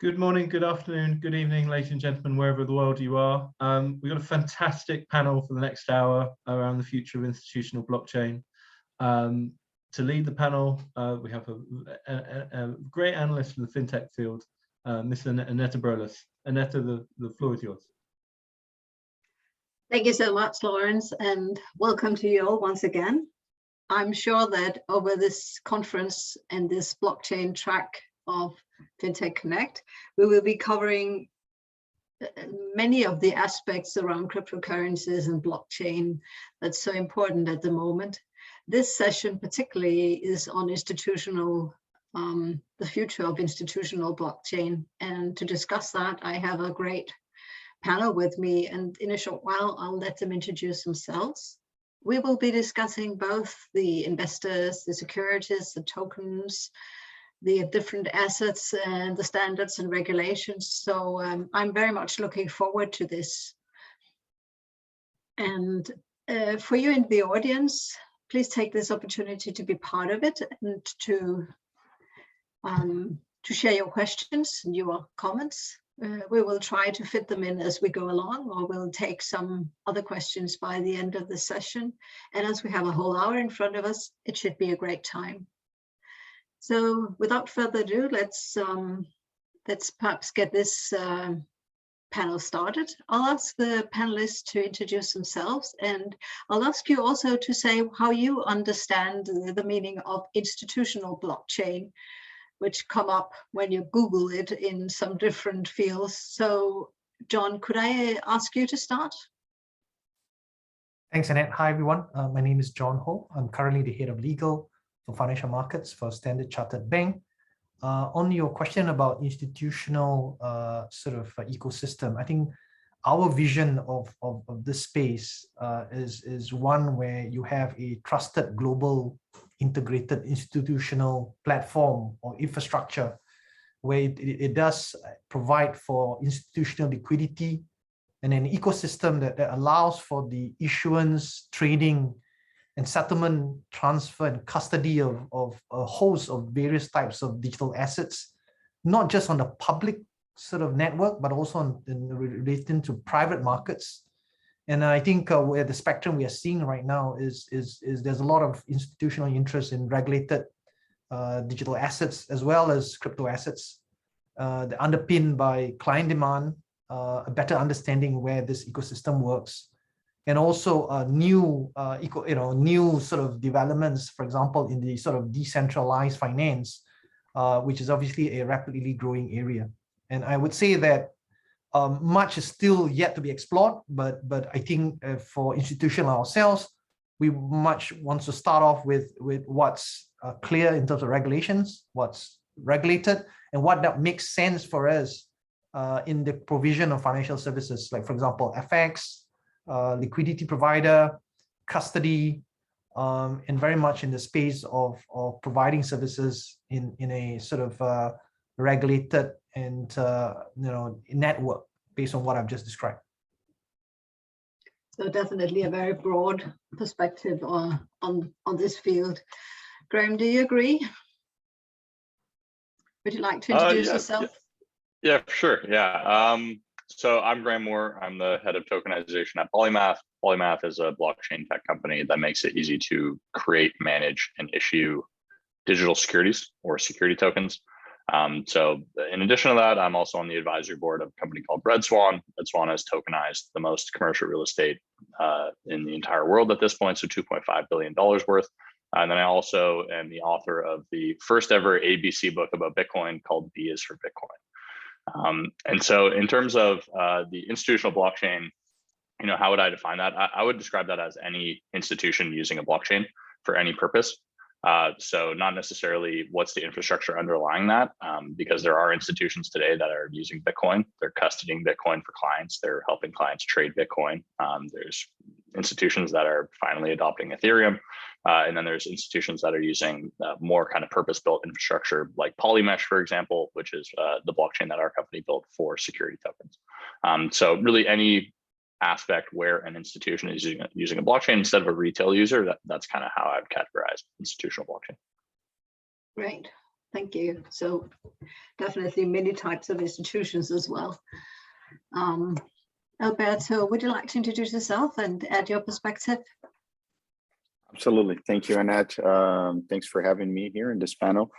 Good morning, good afternoon, good evening, ladies and gentlemen, wherever in the world you are. We've got a fantastic panel for the next hour around the future of institutional blockchain. To lead the panel, we have a great analyst from the fintech field, Miss Anette Broløs. Anette, the floor is yours. Thank you so much, Lawrence, and welcome to you all once again. I'm sure that over this conference and this blockchain track of Fintech Connect, we will be covering many of the aspects around cryptocurrencies and blockchain that's so important at the moment. This session particularly is on institutional, the future of institutional blockchain. And to discuss that, I have a great panel with me, and in a short while, I'll let them introduce themselves. We will be discussing both the investors, the securities, the tokens, the different assets and the standards and regulations. So I'm very much looking forward to this. And for you in the audience, please take this opportunity to be part of it and to share your questions and your comments. We will try to fit them in as we go along, or we'll take some other questions by the end of the session. And as we have a whole hour in front of us, it should be a great time. So without further ado, let's perhaps get this panel started. I'll ask the panelists to introduce themselves, and I'll ask you also to say how you understand the meaning of institutional blockchain, which come up when you Google it in some different fields. So John, could I ask you to start? Thanks, Annette. Hi, everyone. My name is John Ho. I'm currently the head of legal for financial markets for Standard Chartered Bank. On your question about institutional ecosystem, I think our vision of this space is one where you have a trusted global integrated institutional platform or infrastructure where it does provide for institutional liquidity and an ecosystem that allows for the issuance, trading, and settlement, transfer, and custody of a host of various types of digital assets, not just on the public sort of network, but also relating to private markets. And I think where the spectrum we are seeing right now is there's a lot of institutional interest in regulated digital assets as well as crypto assets, underpinned by client demand, a better understanding where this ecosystem works, and also new sort of developments, for example, in the sort of decentralized finance, which is obviously a rapidly growing area. And I would say that much is still yet to be explored, but I think for institutional ourselves, we much want to start off with what's clear in terms of regulations, what's regulated, and what that makes sense for us in the provision of financial services, like, for example, FX, liquidity provider, custody, and very much in the space of providing services in a sort of regulated and network based on what I've just described. So definitely a very broad perspective on this field. Graeme, do you agree? Would you like to introduce yourself? Yeah, sure. Yeah. So I'm Graeme Moore. I'm the head of tokenization at Polymath. Polymath is a blockchain tech company that makes it easy to create, manage, and issue digital securities or security tokens. So in addition to that, I'm also on the advisory board of a company called Red Swan. Red Swan has tokenized the most commercial real estate in the entire world at this point, so $2.5 billion worth. And then I also am the author of the first ever ABC book about Bitcoin called B is for Bitcoin. And so in terms of the institutional blockchain, how would I define that? I would describe that as any institution using a blockchain for any purpose. So not necessarily what's the infrastructure underlying that, because there are institutions today that are using Bitcoin. They're custodying Bitcoin for clients. They're helping clients trade Bitcoin. There's institutions that are finally adopting Ethereum. And then there's institutions that are using more kind of purpose-built infrastructure like Polymesh, for example, which is the blockchain that our company built for security tokens. So really any aspect where an institution is using a blockchain instead of a retail user, that's kind of how I'd categorize institutional blockchain. Great, thank you. So definitely many types of institutions as well. Alberto, would you like to introduce yourself and add your perspective? Absolutely. Thank you, Annette. Thanks for having me here in this panel.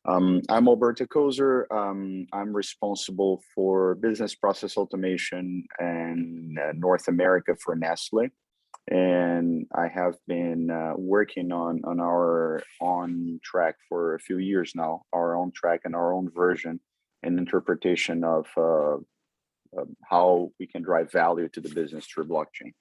I'm Alberto Cozer. I'm responsible for business process automation in North America for Nestlé. And I have been working on our on track for a few years now, our own track and our own version and interpretation of how we can drive value to the business through blockchain.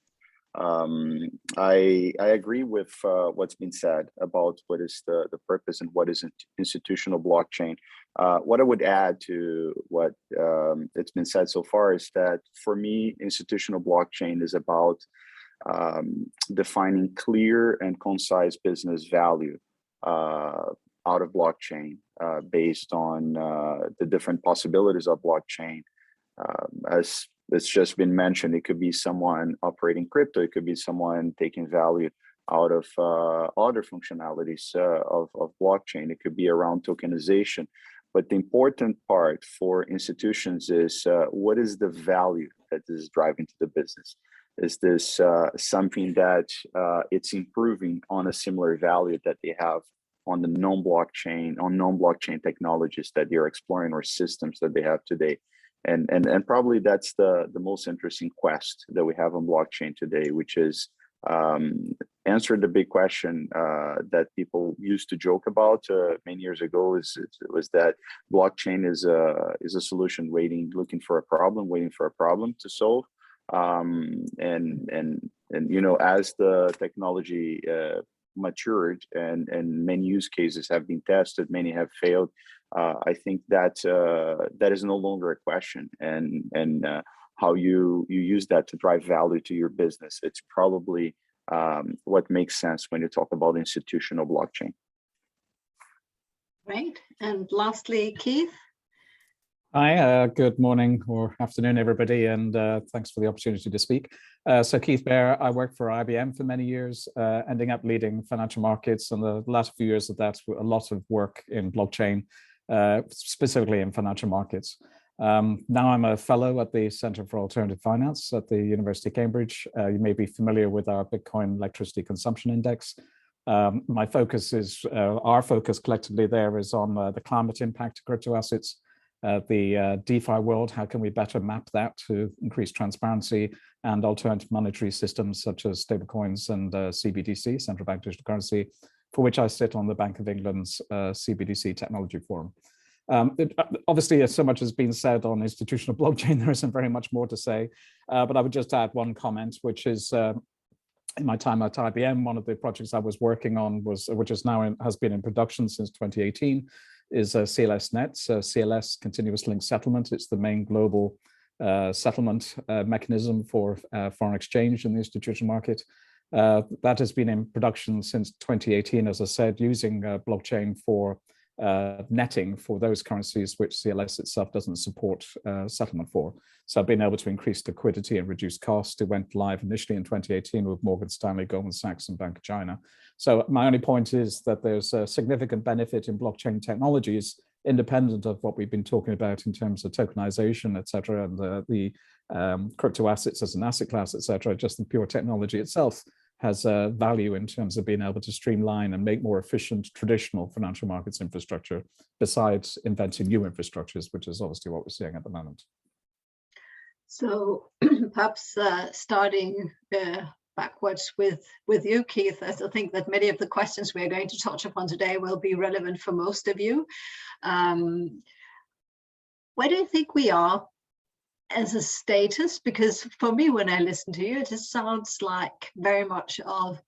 I agree with what's been said about what is the purpose and what is institutional blockchain. What I would add to what it's been said so far is that for me, institutional blockchain is about defining clear and concise business value out of blockchain based on the different possibilities of blockchain. As it's just been mentioned, it could be someone operating crypto, it could be someone taking value out of other functionalities of blockchain, it could be around tokenization. But the important part for institutions is what is the value that this is driving to the business? Is this something that it's improving on a similar value that they have on the non-blockchain technologies that they're exploring or systems that they have today? And probably that's the most interesting quest that we have on blockchain today, which is answer the big question that people used to joke about many years ago was that blockchain is a solution looking for a problem to solve. And you know, as the technology matured and many use cases have been tested, many have failed. I think that that is no longer a question, and how you use that to drive value to your business. It's probably what makes sense when you talk about institutional blockchain. Great. And lastly, Keith. Hi, good morning or afternoon, everybody, and thanks for the opportunity to speak. So Keith Bear, I worked for IBM for many years, ending up leading financial markets, and the last few years of that, a lot of work in blockchain, specifically in financial markets. Now I'm a fellow at the Center for Alternative Finance at the University of Cambridge. You may be familiar with our Bitcoin electricity consumption index. My focus is, our focus collectively there is on the climate impact of crypto assets. The DeFi world, how can we better map that to increase transparency and alternative monetary systems such as stablecoins and CBDC, central bank digital currency, for which I sit on the Bank of England's CBDC technology forum. Obviously, so much has been said on institutional blockchain, there isn't very much more to say, but I would just add one comment, which is in my time at IBM, one of the projects I was working on was, which is now has been in production since 2018, is CLS Net, so CLS Continuous Link Settlement. It's the main global settlement mechanism for foreign exchange in the institutional market. That has been in production since 2018, as I said, using blockchain for netting for those currencies which CLS itself doesn't support settlement for. So I've been able to increase liquidity and reduce costs. It went live initially in 2018 with Morgan Stanley, Goldman Sachs, and Bank of China. So my only point is that there's a significant benefit in blockchain technologies, independent of what we've been talking about in terms of tokenization, et cetera, and the crypto assets as an asset class, et cetera. Just the pure technology itself has value in terms of being able to streamline and make more efficient traditional financial markets infrastructure, besides inventing new infrastructures, which is obviously what we're seeing at the moment. So perhaps starting backwards with you, Keith, as I think that many of the questions we're going to touch upon today will be relevant for most of you. Where do you think we are as a status? Because for me, when I listen to you, it just sounds like very much of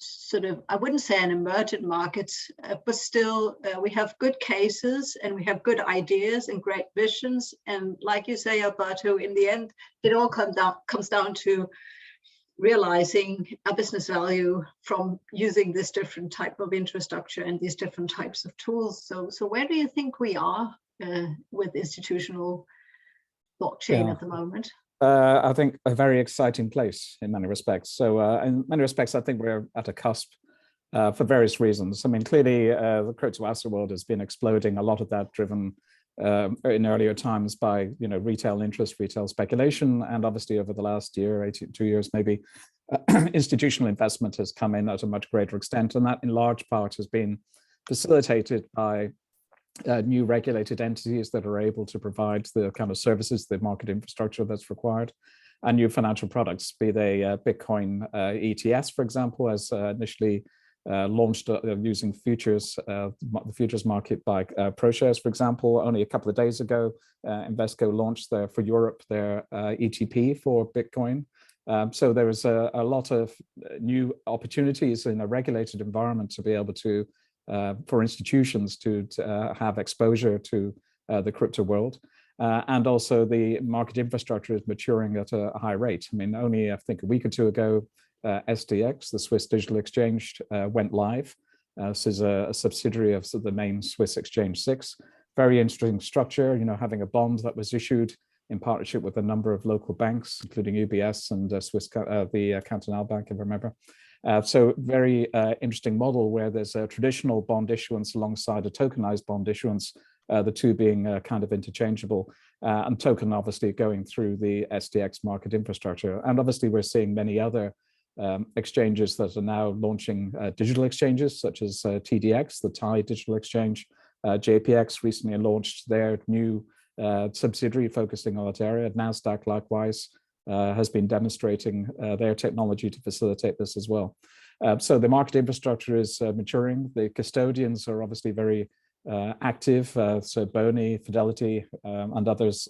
sort of, I wouldn't say an emergent market, but still we have good cases and we have good ideas and great visions. And like you say, Alberto, in the end, it all comes down to realizing a business value from using this different type of infrastructure and these different types of tools. So where do you think we are with institutional blockchain at the moment? I think a very exciting place in many respects. So in many respects, I think we're at a cusp for various reasons. I mean, clearly the crypto asset world has been exploding, a lot of that driven in earlier times by retail interest, retail speculation, and obviously over the last year, 2 years maybe, institutional investment has come in at a much greater extent, and that in large part has been facilitated by new regulated entities that are able to provide the kind of services, the market infrastructure that's required, and new financial products, be they Bitcoin ETFs, for example, as initially launched using futures, the futures market by ProShares, for example. Only a couple of days ago, Invesco launched for Europe their ETP for Bitcoin. So there is a lot of new opportunities in a regulated environment to be able to, for institutions to have exposure to the crypto world. And also the market infrastructure is maturing at a high rate. I mean, only I think a week or two ago, SDX, the Swiss digital exchange, went live. This is a subsidiary of the main Swiss exchange 6. Very interesting structure, having a bond that was issued in partnership with a number of local banks, including UBS and the Cantonal Bank, if I remember. So very interesting model where there's a traditional bond issuance alongside a tokenized bond issuance, the two being kind of interchangeable, and token obviously going through the SDX market infrastructure. And obviously we're seeing many other exchanges that are now launching digital exchanges, such as TDX, the Thai digital exchange. JPX recently launched their new subsidiary focusing on that area. Nasdaq likewise has been demonstrating their technology to facilitate this as well. So the market infrastructure is maturing. The custodians are obviously very active. So Boni, Fidelity, and others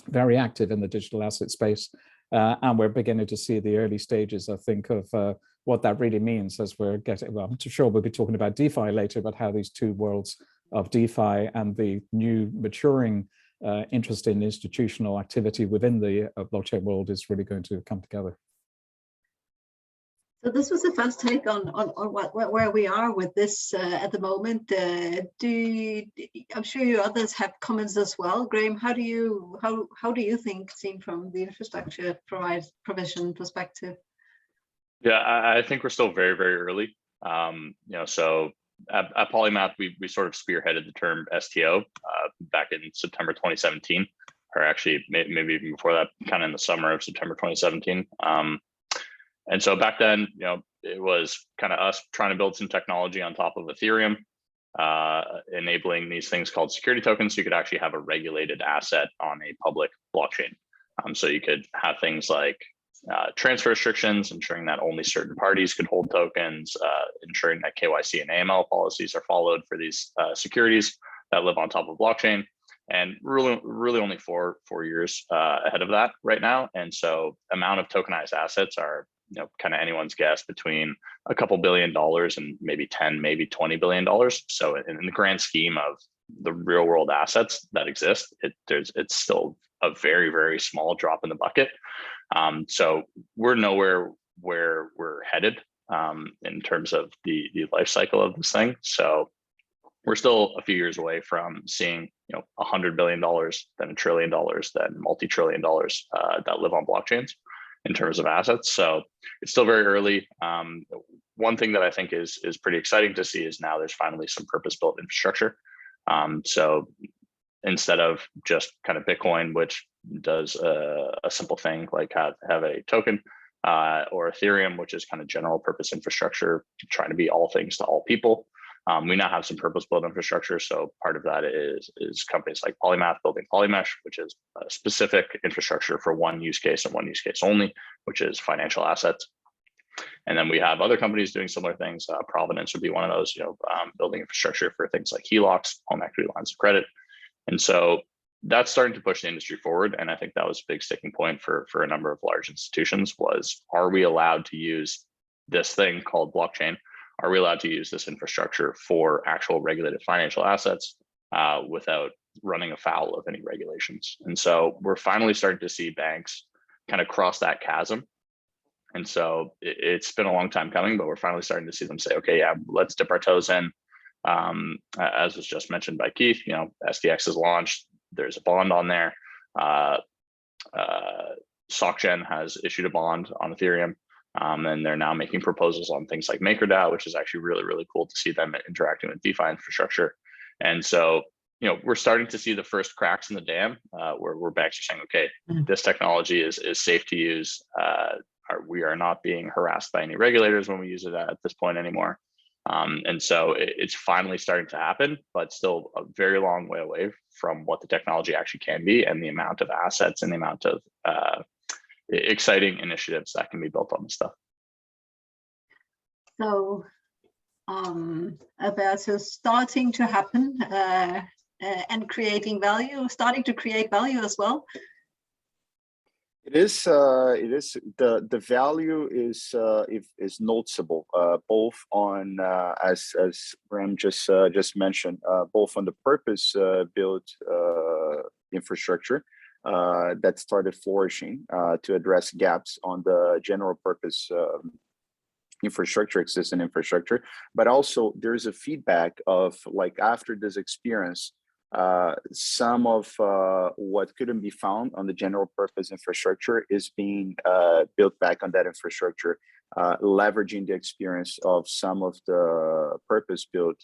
very active in the digital asset space. And we're beginning to see the early stages, I think, of what that really means as we're getting, well, I'm sure we'll be talking about DeFi later, but how these two worlds of DeFi and the new maturing interest in institutional activity within the blockchain world is really going to come together. So this was the first take on where we are with this at the moment. I'm sure you others have comments as well. Graeme, how do you think, seen from the infrastructure provision perspective? Yeah, I think we're still very, very early. So at Polymath, we sort of spearheaded the term STO back in September 2017, or actually maybe even before that, kind of in the summer of September 2017. And so back then, it was kind of us trying to build some technology on top of Ethereum, enabling these things called security tokens. So you could actually have a regulated asset on a public blockchain. So you could have things like transfer restrictions, ensuring that only certain parties could hold tokens, ensuring that KYC and AML policies are followed for these securities that live on top of blockchain. And really only four years ahead of that right now. And so amount of tokenized assets are kind of anyone's guess between a couple $1 billion and maybe 10, maybe $20 billion. So in the grand scheme of the real world assets that exist, it's still a very, very small drop in the bucket. So we're nowhere where we're headed in terms of the life cycle of this thing. So we're still a few years away from seeing $100 billion, then $1 trillion, then multi-trillion dollars that live on blockchains in terms of assets. So it's still very early. One thing that I think is pretty exciting to see is now there's finally some purpose-built infrastructure. So instead of just kind of Bitcoin, which does a simple thing like have a token, or Ethereum, which is kind of general purpose infrastructure, trying to be all things to all people. We now have some purpose-built infrastructure. So part of that is companies like Polymath building Polymesh, which is a specific infrastructure for one use case and one use case only, which is financial assets. And then we have other companies doing similar things. Provenance would be one of those, building infrastructure for things like HELOCs, home equity lines of credit. And so that's starting to push the industry forward. And I think that was a big sticking point for a number of large institutions was, are we allowed to use this thing called blockchain? Are we allowed to use this infrastructure for actual regulated financial assets without running afoul of any regulations? And so we're finally starting to see banks kind of cross that chasm. And so it's been a long time coming, but we're finally starting to see them say, okay, yeah, let's dip our toes in. As was just mentioned by Keith, SDX is launched. There's a bond on there. SocGen has issued a bond on Ethereum. And they're now making proposals on things like MakerDAO, which is actually really, really cool to see them interacting with DeFi infrastructure. And so we're starting to see the first cracks in the dam where banks are saying, okay, this technology is safe to use. We are not being harassed by any regulators when we use it at this point anymore. And so it's finally starting to happen, but still a very long way away from what the technology actually can be and the amount of assets and the amount of exciting initiatives that can be built on this stuff. So, Alberto, starting to happen and creating value, starting to create value as well. It is the value is noticeable, both on as Graeme just mentioned, both on the purpose built infrastructure that started flourishing to address gaps on the general purpose existing infrastructure, but also there's a feedback of, like, after this experience, some of what couldn't be found on the general purpose infrastructure is being built back on that infrastructure, leveraging the experience of some of the purpose-built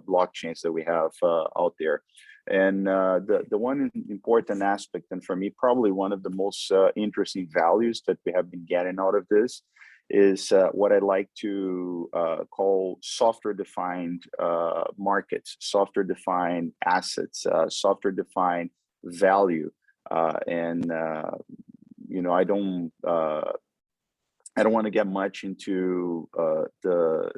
blockchains that we have out there. And the one important aspect, and for me, probably one of the most interesting values that we have been getting out of this, is what I like to call software-defined markets, software-defined assets, software-defined value. And I don't want to get much into the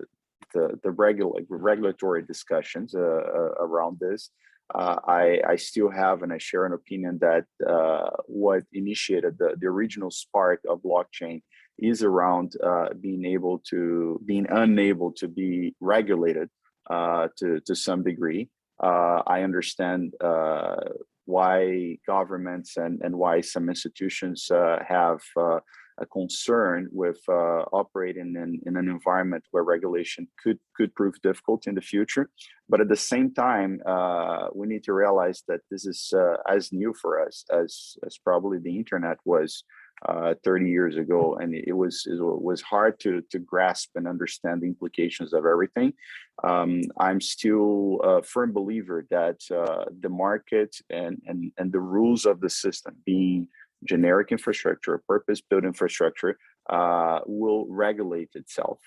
regulatory discussions around this. I still have, and I share an opinion that what initiated the original spark of blockchain is around being unable to be regulated to some degree. I understand why governments and why some institutions have a concern with operating in an environment where regulation could prove difficult in the future. But at the same time, we need to realize that this is as new for us as probably the internet was 30 years ago, and it was hard to grasp and understand the implications of everything. I'm still a firm believer that the market and the rules of the system, being generic infrastructure, purpose-built infrastructure, will regulate itself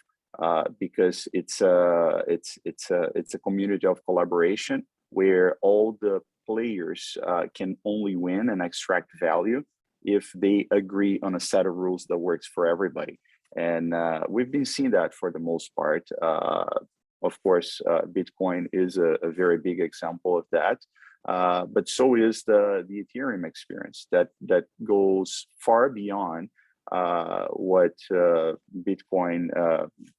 because it's a community of collaboration where all the players can only win and extract value if they agree on a set of rules that works for everybody. And we've been seeing that for the most part. Of course, Bitcoin is a very big example of that. But so is the Ethereum experience that goes far beyond what Bitcoin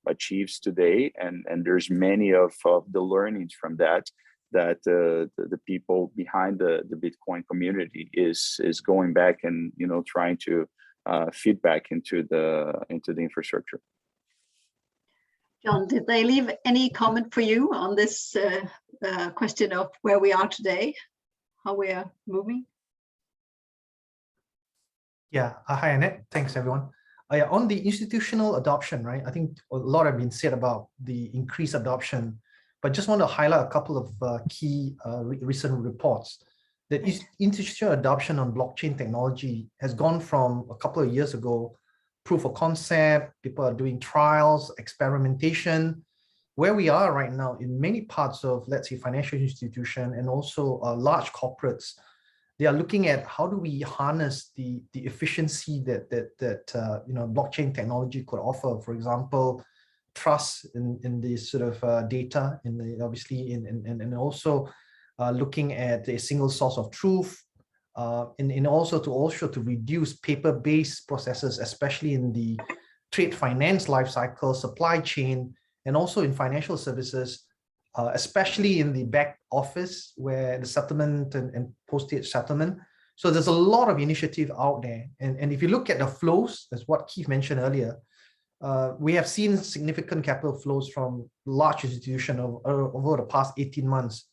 achieves today. And there's many of the learnings from that the people behind the Bitcoin community is going back and trying to feed back into the infrastructure. John, did they leave any comment for you on this question of where we are today, how we are moving? Yeah, hi Annette, thanks everyone. On the institutional adoption, right? I think a lot have been said about the increased adoption, but just want to highlight a couple of key recent reports. That institutional adoption on blockchain technology has gone from a couple of years ago, proof of concept, people are doing trials, experimentation. Where we are right now in many parts of, let's say, financial institution and also large corporates, they are looking at how do we harness the efficiency that blockchain technology could offer. For example, trust in the sort of data, and also looking at a single source of truth, and also to reduce paper-based processes, especially in the trade finance lifecycle, supply chain, and also in financial services, especially in the back office where the settlement and postage settlement. So there's a lot of initiative out there. And if you look at the flows, that's what Keith mentioned earlier, we have seen significant capital flows from large institutions over the past 18 months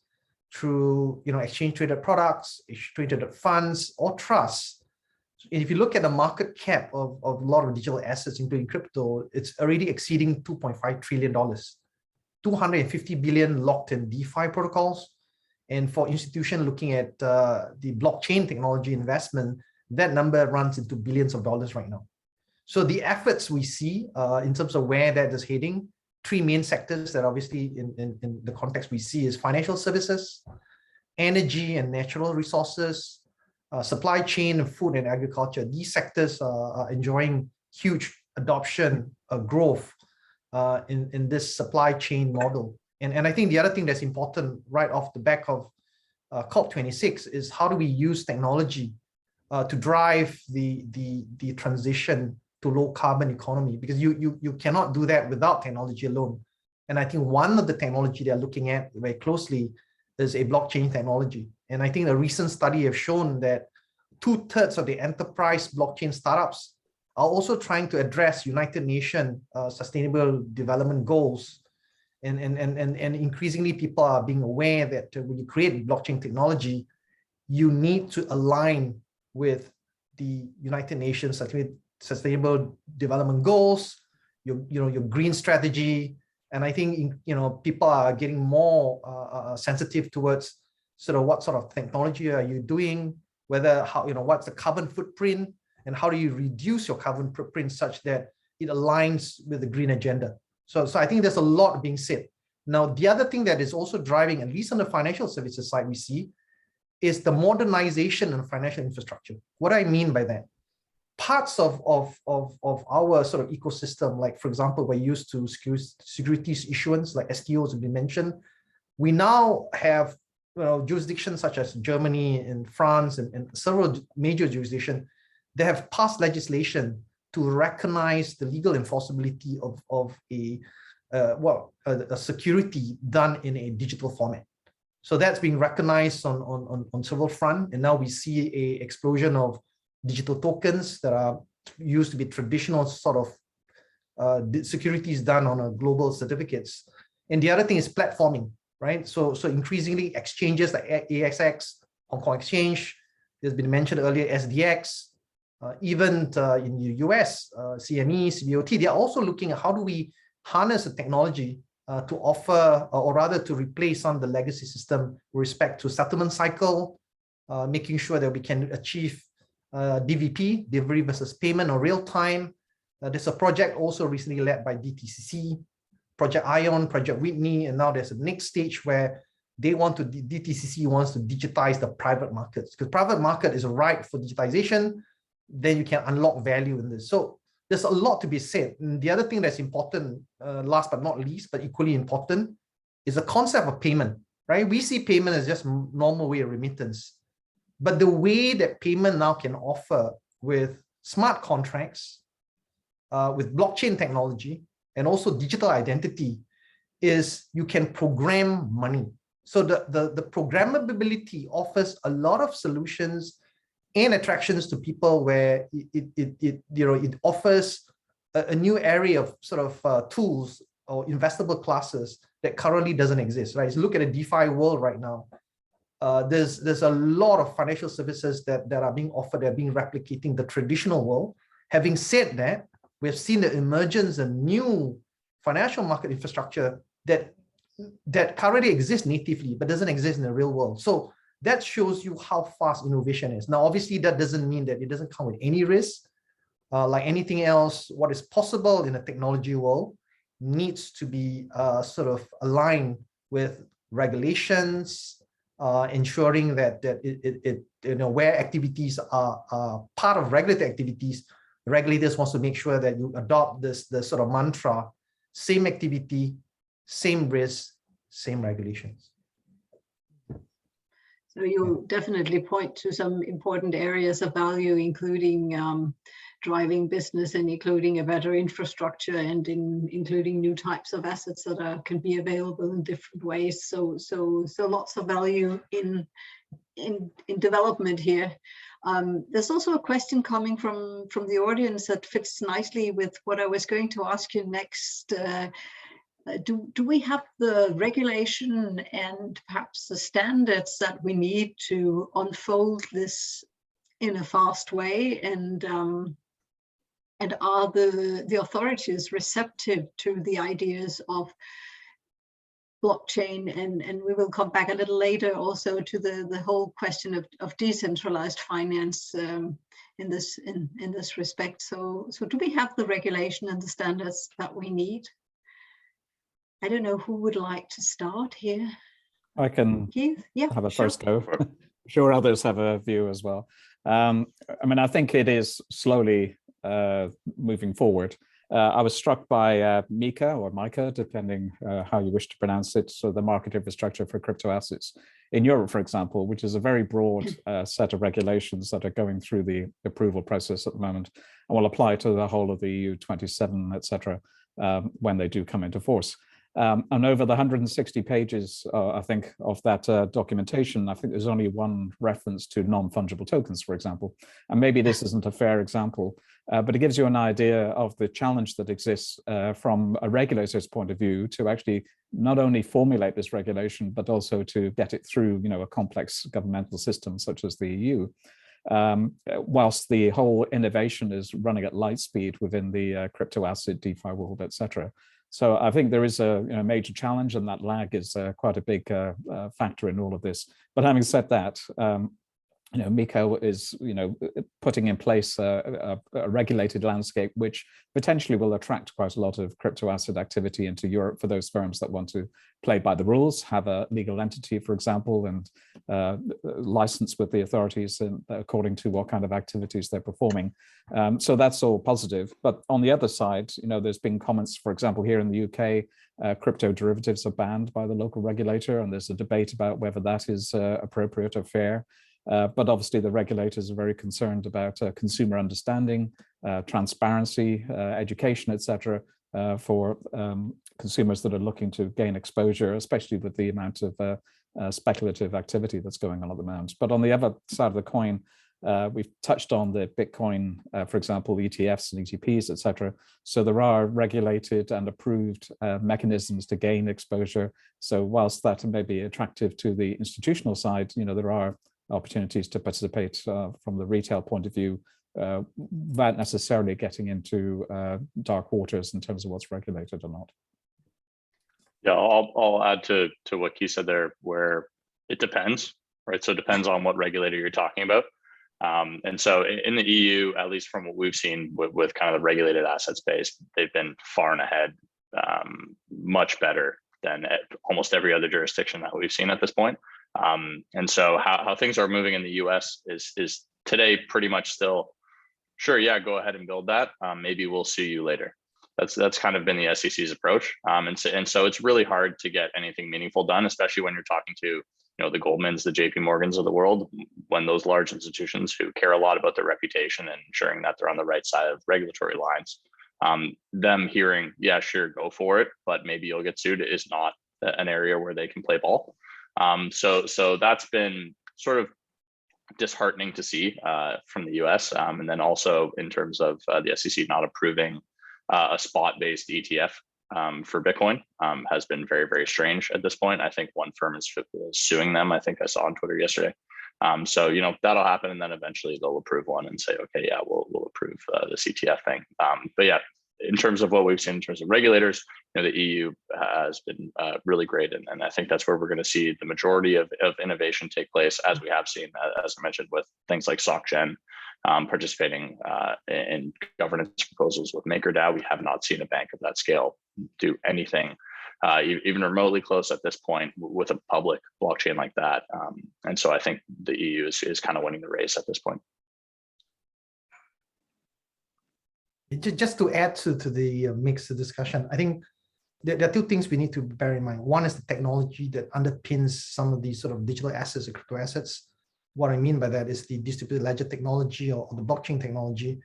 through exchange traded products, exchange traded funds, or trusts. And if you look at the market cap of a lot of digital assets, including crypto, it's already exceeding $2.5 trillion, 250 billion locked in DeFi protocols, And for institution looking at the blockchain technology investment, that number runs into billions of dollars right now. So the efforts we see in terms of where that is heading, three main sectors that obviously in the context we see is financial services, energy and natural resources, supply chain, food and agriculture. These sectors are enjoying huge adoption, growth in this supply chain model. And I think the other thing that's important right off the back of COP26 is how do we use technology to drive the transition to low carbon economy, because you cannot do that without technology alone. And I think one of the technology they're looking at very closely is a blockchain technology. And I think a recent study have shown that 2/3 of the enterprise blockchain startups are also trying to address United Nations Sustainable Development Goals. And increasingly people are being aware that when you create blockchain technology, you need to align with the United Nations Sustainable Development Goals, your green strategy. And I think people are getting more sensitive towards sort of what sort of technology are you doing, what's the carbon footprint, and how do you reduce your carbon footprint such that it aligns with the green agenda. So I think there's a lot being said. Now, the other thing that is also driving, at least on the financial services side, we see is the modernization of financial infrastructure. What do I mean by that? Parts of our sort of ecosystem, like for example, we're used to securities issuance, like STOs have been mentioned. We now have jurisdictions such as Germany and France and several major jurisdictions that have passed legislation to recognize the legal enforceability of a security done in a digital format. So that's being recognized on several fronts, and now we see an explosion of digital tokens that are used to be traditional sort of securities done on a global certificates. And the other thing is platforming, right? So increasingly exchanges like AXX, Hong Kong Exchange, there's been mentioned earlier, SDX, even in the US, CME, CBOT, they are also looking at how do we harness the technology to offer, or rather to replace some of the legacy system with respect to settlement cycle, making sure that we can achieve DVP, delivery versus payment, or real time. There's a project also recently led by DTCC, Project Ion, Project Whitney, and now there's a next stage where they want to, DTCC wants to digitize the private markets, because private market is ripe for digitization, then you can unlock value in this. So there's a lot to be said. And the other thing that's important, last but not least, but equally important, is the concept of payment, right? We see payment as just normal way of remittance. But the way that payment now can offer with smart contracts, with blockchain technology, and also digital identity is you can program money. So the programmability offers a lot of solutions and attractions to people where it offers a new area of sort of tools or investable classes that currently doesn't exist, right? So look at the DeFi world right now. There's a lot of financial services that are being offered, that are being replicating the traditional world. Having said that, we've seen the emergence of new financial market infrastructure that currently exists natively, but doesn't exist in the real world. So that shows you how fast innovation is. Now, obviously, that doesn't mean that it doesn't come with any risk. Like anything else, what is possible in a technology world needs to be sort of aligned with regulations, ensuring that where activities are part of regulated activities, regulators wants to make sure that you adopt the sort of mantra, same activity, same risk, same regulations. So you definitely point to some important areas of value, including driving business and including a better infrastructure and including new types of assets that can be available in different ways. So lots of value in development here. There's also a question coming from the audience that fits nicely with what I was going to ask you next. Do we have the regulation and perhaps the standards that we need to unfold this in a fast way, and are the authorities receptive to the ideas of blockchain, and we will come back a little later also to the whole question of decentralized finance in this respect. So do we have the regulation and the standards that we need? I don't know who would like to start here. I can Keith? Yeah, have a sure. first go. I'm sure others have a view as well. I mean, I think it is slowly moving forward. I was struck by MiCA or MiCA, depending how you wish to pronounce it, so the market infrastructure for crypto assets in Europe, for example, which is a very broad set of regulations that are going through the approval process at the moment and will apply to the whole of the EU 27, etc., when they do come into force. And over the 160 pages, I think, of that documentation, I think there's only one reference to non-fungible tokens, for example. And maybe this isn't a fair example, but it gives you an idea of the challenge that exists from a regulator's point of view to actually not only formulate this regulation, but also to get it through, a complex governmental system such as the EU. Whilst the whole innovation is running at light speed within the crypto asset, DeFi world, etc. So I think there is a major challenge, and that lag is quite a big factor in all of this. But having said that, MiCA is putting in place a regulated landscape which potentially will attract quite a lot of crypto asset activity into Europe for those firms that want to play by the rules, have a legal entity, for example, and license with the authorities and according to what kind of activities they're performing. So that's all positive. But on the other side, there's been comments, for example, here in the UK, crypto derivatives are banned by the local regulator, and there's a debate about whether that is appropriate or fair. But obviously the regulators are very concerned about consumer understanding, transparency, education, etc., for consumers that are looking to gain exposure, especially with the amount of speculative activity that's going on at the moment. But on the other side of the coin, we've touched on the Bitcoin, for example, ETFs and ETPs, etc. So there are regulated and approved mechanisms to gain exposure. So whilst that may be attractive to the institutional side, there are opportunities to participate from the retail point of view without necessarily getting into dark waters in terms of what's regulated or not. Yeah, I'll add to what Keith said there, where it depends, right? So it depends on what regulator you're talking about. And so in the EU, at least from what we've seen with kind of the regulated asset space, they've been far and ahead, much better than almost every other jurisdiction that we've seen at this point. And so how things are moving in the US is today pretty much still, sure, yeah, go ahead and build that. Maybe we'll sue you later. That's kind of been the SEC's approach. And so it's really hard to get anything meaningful done, especially when you're talking to the Goldmans, the JP Morgans of the world, when those large institutions who care a lot about their reputation and ensuring that they're on the right side of regulatory lines, them hearing, yeah, sure, go for it, but maybe you'll get sued, is not an area where they can play ball. So that's been sort of disheartening to see from the US. And then also in terms of the SEC not approving a spot-based ETF for Bitcoin has been very, very strange at this point. I think one firm is suing them. I think I saw on Twitter yesterday. So, that'll happen. And then eventually they'll approve one and say, okay, yeah, we'll approve this ETF thing. But yeah, in terms of what we've seen in terms of regulators, the EU has been really great. And I think that's where we're going to see the majority of innovation take place, as we have seen, as I mentioned, with things like SocGen participating in governance proposals with MakerDAO. We have not seen a bank of that scale do anything even remotely close at this point with a public blockchain like that. And so I think the EU is kind of winning the race at this point. Just to add to the mixed discussion, I think there are two things we need to bear in mind. One is the technology that underpins some of these sort of digital assets or crypto assets. What I mean by that is the distributed ledger technology or the blockchain technology,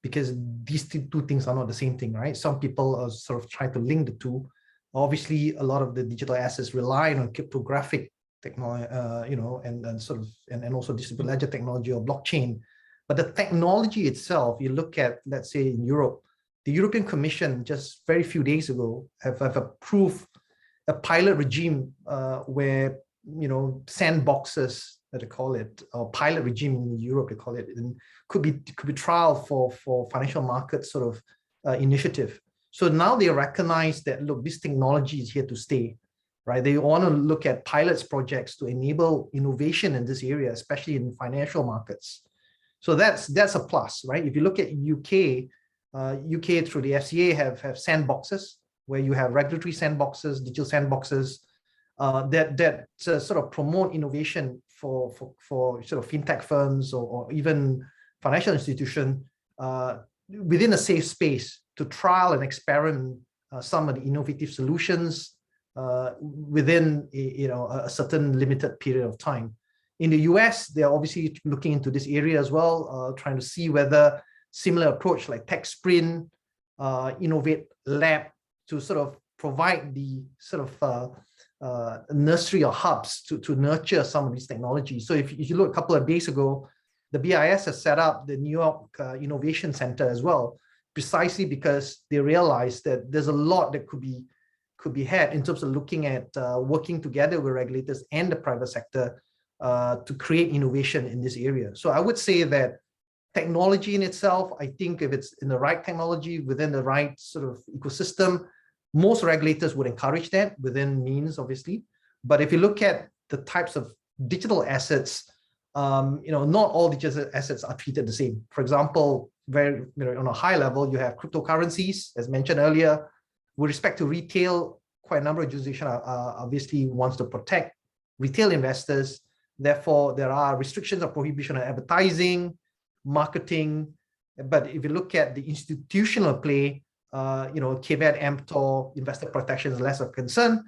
because these two things are not the same thing, right? Some people are sort of trying to link the two. Obviously, a lot of the digital assets rely on cryptographic technology, and also distributed ledger technology or blockchain. But the technology itself, you look at, let's say in Europe, the European Commission just very few days ago have approved a pilot regime where, sandboxes that they call it, or pilot regime in Europe, they call it, and could be trial for financial market sort of initiative. So now they recognize that, look, this technology is here to stay. right? They want to look at pilots projects to enable innovation in this area, especially in financial markets. So that's a plus, right? If you look at UK through the FCA have sandboxes where you have regulatory sandboxes, digital sandboxes that sort of promote innovation for sort of fintech firms or even financial institution within a safe space to trial and experiment some of the innovative solutions within a certain limited period of time. In the US, they're obviously looking into this area as well, trying to see whether similar approach like Tech Sprint, Innovate Lab to sort of provide the sort of nursery or hubs to nurture some of these technologies. So if you look a couple of days ago, the BIS has set up the New York Innovation Center as well, precisely because they realized that there's a lot that could be had in terms of looking at working together with regulators and the private sector to create innovation in this area. So I would say that technology in itself, I think if it's in the right technology within the right sort of ecosystem, most regulators would encourage that within means, obviously. But if you look at the types of digital assets, not all digital assets are treated the same. For example, on a high level, you have cryptocurrencies, as mentioned earlier. With respect to retail, quite a number of jurisdictions obviously wants to protect retail investors. Therefore, there are restrictions or prohibition on advertising, marketing. But if you look at the institutional play, KVAT, MTOR, investor protection is less of concern.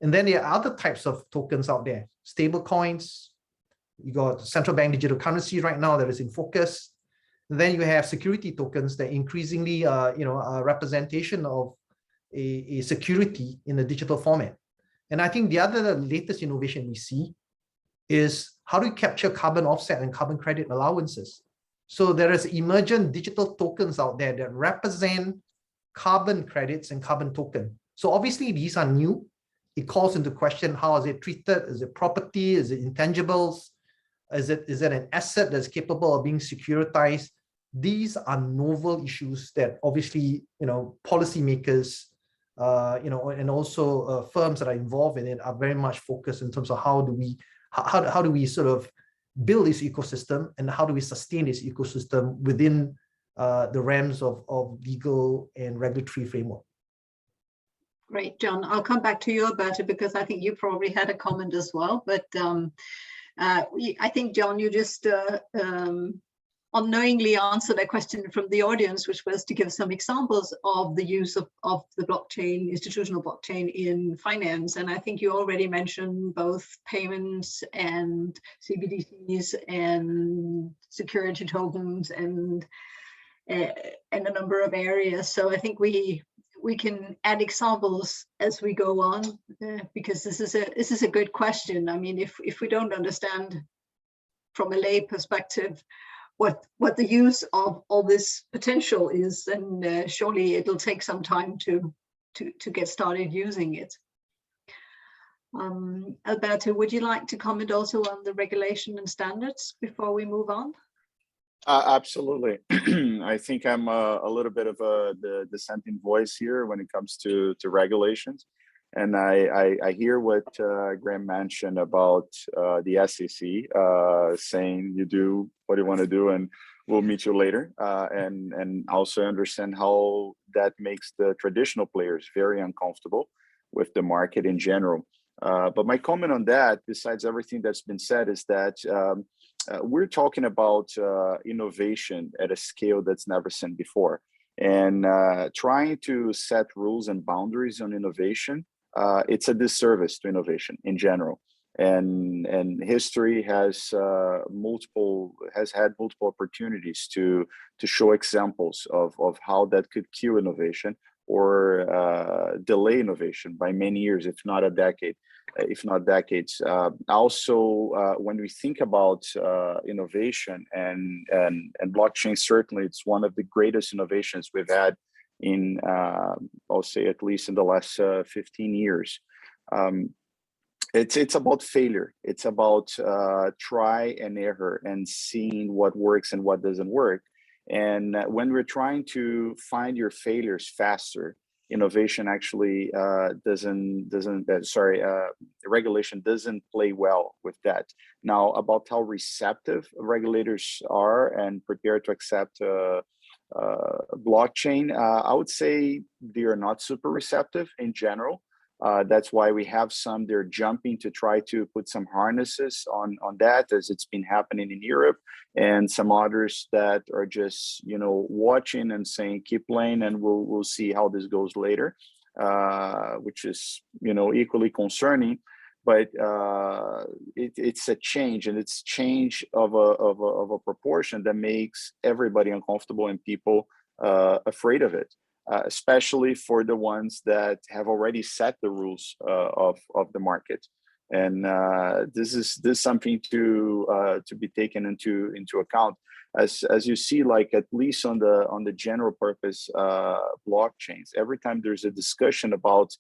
And then there are other types of tokens out there. Stablecoins, you got central bank digital currency right now that is in focus. And then you have security tokens that increasingly a representation of a security in a digital format. And I think the other latest innovation we see is how do you capture carbon offset and carbon credit allowances? So there is emergent digital tokens out there that represent carbon credits and carbon token. So obviously these are new. It calls into question, how is it treated? Is it property? Is it intangibles? Is it an asset that's capable of being securitized? These are novel issues that obviously, policymakers, and also firms that are involved in it are very much focused in terms of how do we sort of build this ecosystem and how do we sustain this ecosystem within the realms of legal and regulatory framework. Great, John. I'll come back to you, Alberto, because I think you probably had a comment as well. But I think, John, you just unknowingly answered a question from the audience, which was to give some examples of the use of the blockchain, institutional blockchain in finance. And I think you already mentioned both payments and CBDCs and security tokens and a number of areas. So I think we can add examples as we go on, because this is a good question. I mean, if we don't understand from a lay perspective what the use of all this potential is, then surely it'll take some time to get started using it. Alberto, would you like to comment also on the regulation and standards before we move on? Absolutely. I think I'm a little bit of the dissenting voice here when it comes to regulations. And I hear what Graeme mentioned about the SEC saying you do what you want to do and we'll meet you later. And also understand how that makes the traditional players very uncomfortable with the market in general. But my comment on that, besides everything that's been said, is that we're talking about innovation at a scale that's never seen before. And trying to set rules and boundaries on innovation, it's a disservice to innovation in general. And history has had multiple opportunities to show examples of how that could kill innovation or delay innovation by many years, if not a decade, if not decades. Also, when we think about innovation and blockchain, certainly it's one of the greatest innovations we've had in, I'll say at least in the last 15 years. It's about failure. It's about try and error and seeing what works and what doesn't work. And when we're trying to find your failures faster innovation actually regulation doesn't play well with that. Now, about how receptive regulators are and prepared to accept blockchain, I would say they are not super receptive in general. That's why we have some, they're jumping to try to put some harnesses on that, as it's been happening in Europe, and some others that are just, watching and saying, keep playing and we'll see how this goes later, which is, equally concerning. But it's a change, and it's change of a proportion that makes everybody uncomfortable and people afraid of it. Especially for the ones that have already set the rules of the market, and this is something to be taken into account. As you see, like at least on the general purpose blockchains, every time there's a discussion about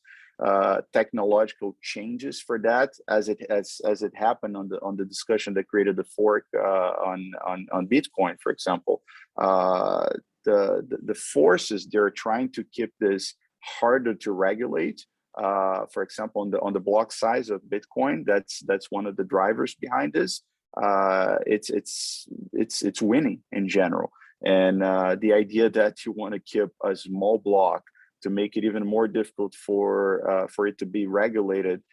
technological changes for that, as it happened on the discussion that created the fork on Bitcoin, for example. The forces, they're trying to keep this harder to regulate. For example, on the block size of Bitcoin, that's one of the drivers behind this. It's winning in general, and the idea that you want to keep a small block to make it even more difficult for it to be regulated,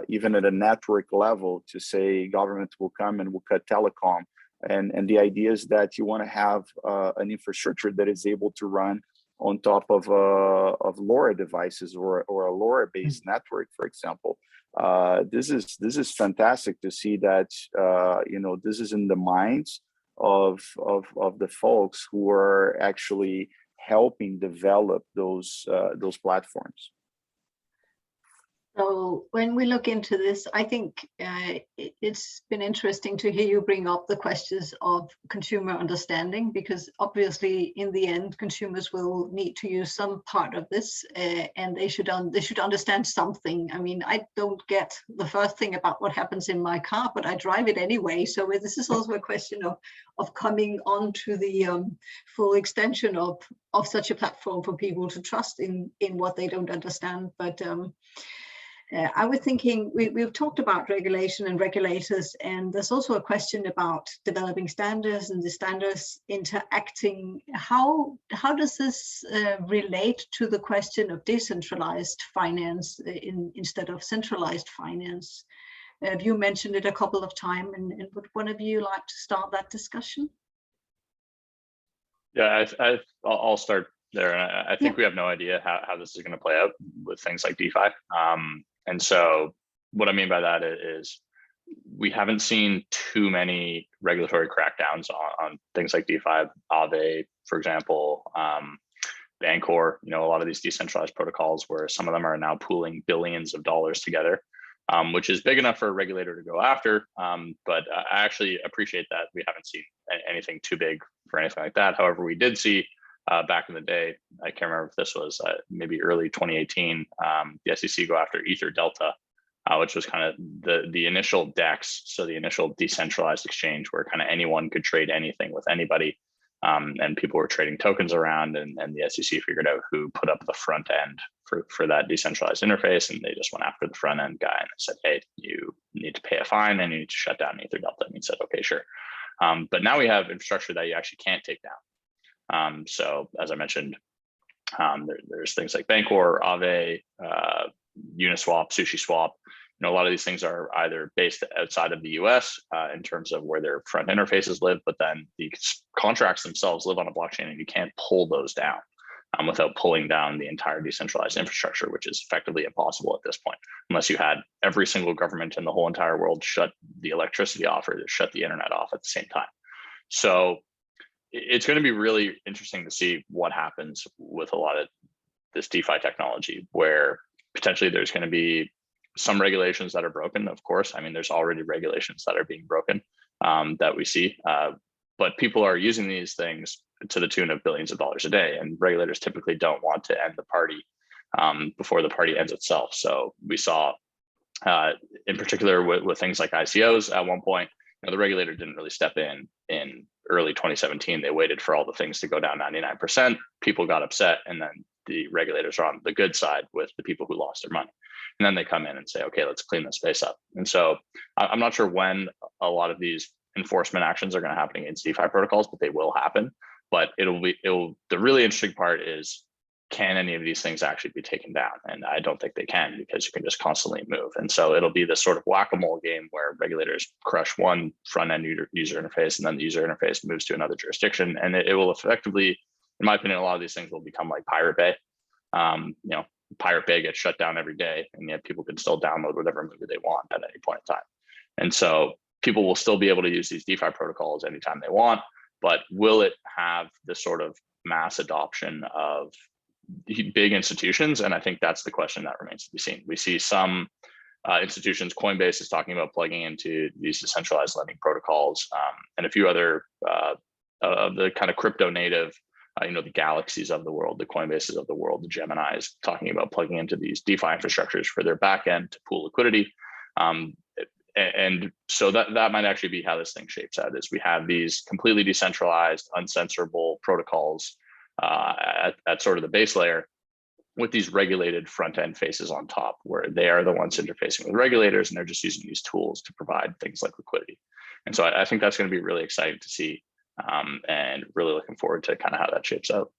even at a network level, to say government will come and will cut telecom. And the idea is that you want to have an infrastructure that is able to run on top of LoRa devices or a LoRa-based network, for example. This is fantastic to see that this is in the minds of the folks who are actually helping develop those platforms. So when we look into this, I think it's been interesting to hear you bring up the questions of consumer understanding, because obviously in the end, consumers will need to use some part of this, and they should understand something. I mean, I don't get the first thing about what happens in my car, but I drive it anyway. So this is also a question of coming on to the full extension of such a platform for people to trust in what they don't understand. But I was thinking, we've talked about regulation and regulators, and there's also a question about developing standards and the standards interacting. How does this relate to the question of decentralized finance instead of centralized finance? You mentioned it a couple of times, and would one of you like to start that discussion? Yeah, I'll start there. And I think we have no idea how this is going to play out with things like DeFi. And so what I mean by that is we haven't seen too many regulatory crackdowns on things like DeFi, Aave, for example, Bancor, a lot of these decentralized protocols where some of them are now pooling billions of dollars together, which is big enough for a regulator to go after. But I actually appreciate that we haven't seen anything too big for anything like that. However, we did see back in the day, I can't remember if this was maybe early 2018, the SEC go after Ether Delta, which was kind of the initial DEX, so the initial decentralized exchange where kind of anyone could trade anything with anybody, and people were trading tokens around, and the SEC figured out who put up the front end for that decentralized interface, and they just went after the front end guy and said, hey, you need to pay a fine and you need to shut down Ether Delta, and he said, okay, sure. But now we have infrastructure that you actually can't take down. So as I mentioned, there's things like Bancor, Aave, Uniswap, SushiSwap. A lot of these things are either based outside of the US in terms of where their front interfaces live, but then the contracts themselves live on a blockchain, and you can't pull those down without pulling down the entire decentralized infrastructure, which is effectively impossible at this point, unless you had every single government in the whole entire world shut the electricity off or shut the internet off at the same time. So it's going to be really interesting to see what happens with a lot of this DeFi technology, where potentially there's going to be some regulations that are broken. Of course, I mean, there's already regulations that are being broken that we see, but people are using these things to the tune of billions of dollars a day, and regulators typically don't want to end the party before the party ends itself. So we saw, in particular with things like ICOs at one point, the regulator didn't really step in early 2017. They waited for all the things to go down 99%. People got upset, and then the regulators are on the good side with the people who lost their money. And then they come in and say, okay, let's clean this space up. And so I'm not sure when a lot of these enforcement actions are going to happen against DeFi protocols, but they will happen. But the really interesting part is, can any of these things actually be taken down? And I don't think they can, because you can just constantly move. And so it'll be this sort of whack-a-mole game where regulators crush one front-end user interface, and then the user interface moves to another jurisdiction. And it will effectively, in my opinion, a lot of these things will become like Pirate Bay. Pirate Bay gets shut down every day, and yet people can still download whatever movie they want at any point in time. And so people will still be able to use these DeFi protocols anytime they want, but will it have this sort of mass adoption of big institutions? And I think that's the question that remains to be seen. We see some institutions, Coinbase is talking about plugging into these decentralized lending protocols, and a few other of the kind of crypto native, the Galaxies of the world, the Coinbases of the world, the Geminis, talking about plugging into these DeFi infrastructures for their backend to pool liquidity. And so that might actually be how this thing shapes out, is we have these completely decentralized, uncensorable protocols at sort of the base layer, with these regulated front-end faces on top, where they are the ones interfacing with regulators, and they're just using these tools to provide things like liquidity. And so I think that's going to be really exciting to see, and really looking forward to kind of how that shapes out.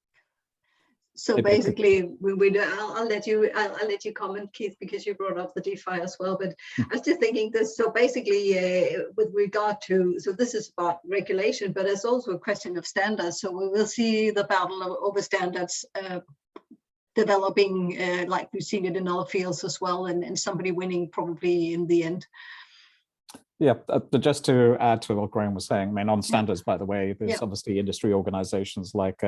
So basically, I'll let you comment, Keith, because you brought up the DeFi as well. But I was just thinking this. So basically, with regard to, so this is about regulation, but it's also a question of standards. So we will see the battle over standards developing, like we've seen it in other fields as well, and somebody winning probably in the end. Yeah, but just to add to what Graeme was saying, I mean, on standards, by the way, there's obviously industry organizations like